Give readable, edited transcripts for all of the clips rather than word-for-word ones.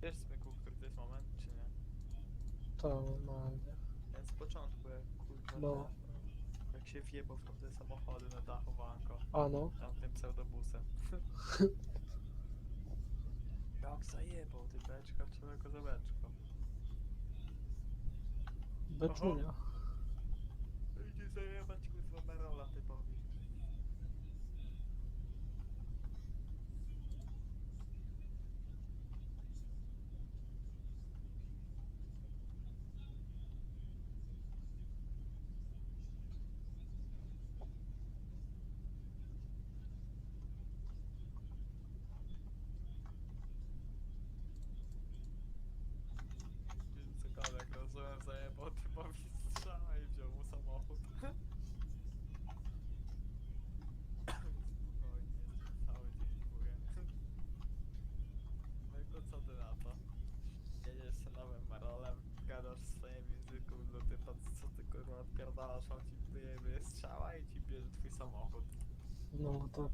Wiesz, Smyku, który to jest moment, czy nie? To normalnie. Ten z początku, jak kurwa, No. jak się wjebał w tamte samochody na dachowanko, A no. tam tym pseudobusem. Jak zajebał, ty beczka, człowieku za beczką. Beczunia. Idzie zajebać kurwa Merola typowi. Cokolwiek, rozumiem, zajebał typowi strzała i wziął mu samochód. Spokojnie, jeszcze cały dzień kuję. No i to co ty na to? Jedziesz się nowym Merolem, gadasz w swoim języku do typa, co ty kurwa odpierdalasz, on ci wyjebie strzała i ci bierze twój samochód. No to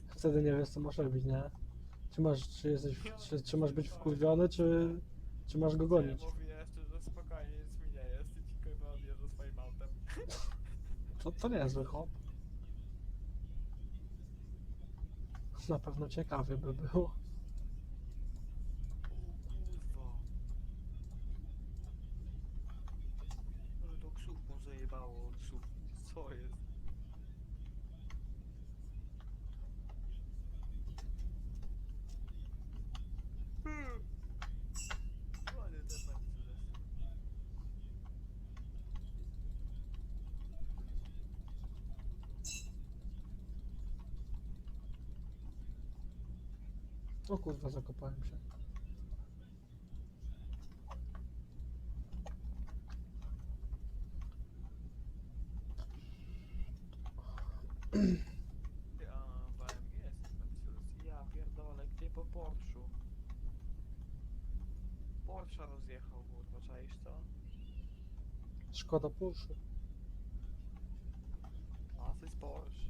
wtedy nie wiesz co masz robić, nie? Czy masz być wkurwiony, czy masz go gonić? Nie, mówi jeszcze, że spokojnie, nic mi nie jest i ci kurwa odjeżdża swoim autem. To niezły hop. Na pewno ciekawie by było. O kurwa. Ale to ksówką zajebało od sufit. Co jest? Ładnie ten Mercedes. O kurwa, zakopałem się. Ja w AMG jest Mercedes. Ja pierdolę, gdzie po Porschu? Porsche rozjechał, kurwa, czaisz to? Szkoda Porsche. Was ist Porsche?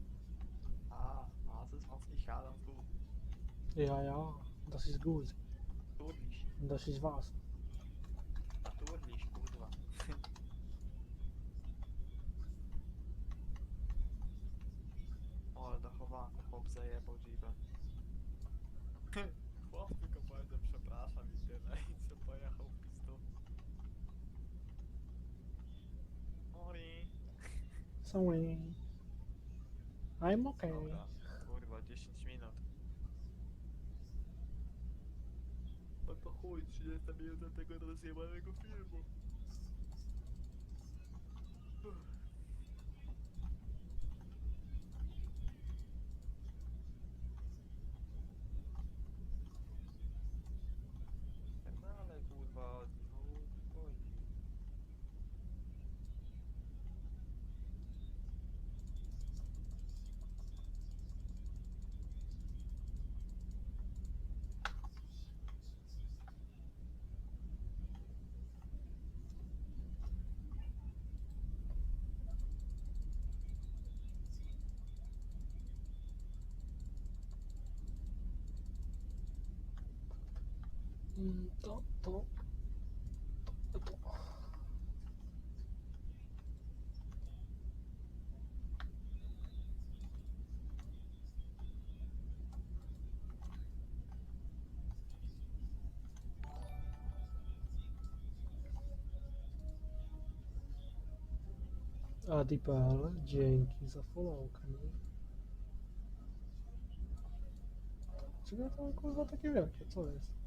Was ist was nicht alles gut? Ja, das ist gut. Naturlich. Das ist was. Naturlich, kurwa. O, ale dachowanko, chłop zajebał jeepem. Chłop tylko powiedział przepraszam i tyle i co pojechał w pistu. Ori. Sorry. I'm okay. Dobra, kurwa, 10 minut. No to chuj, 30 minuta tego rozjebanego filmu. No ale kurwa, no spokojnie. To. Adipal, dzięki za followka, nie? Czego ja tam kurwa takie wielkie, co jest?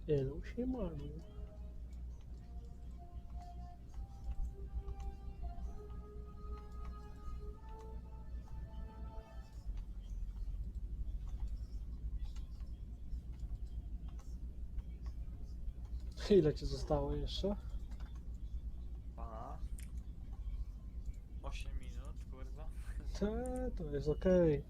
Elu się malu. Ile ci zostało jeszcze? Pana. 8 minut, kurwa. To jest okej.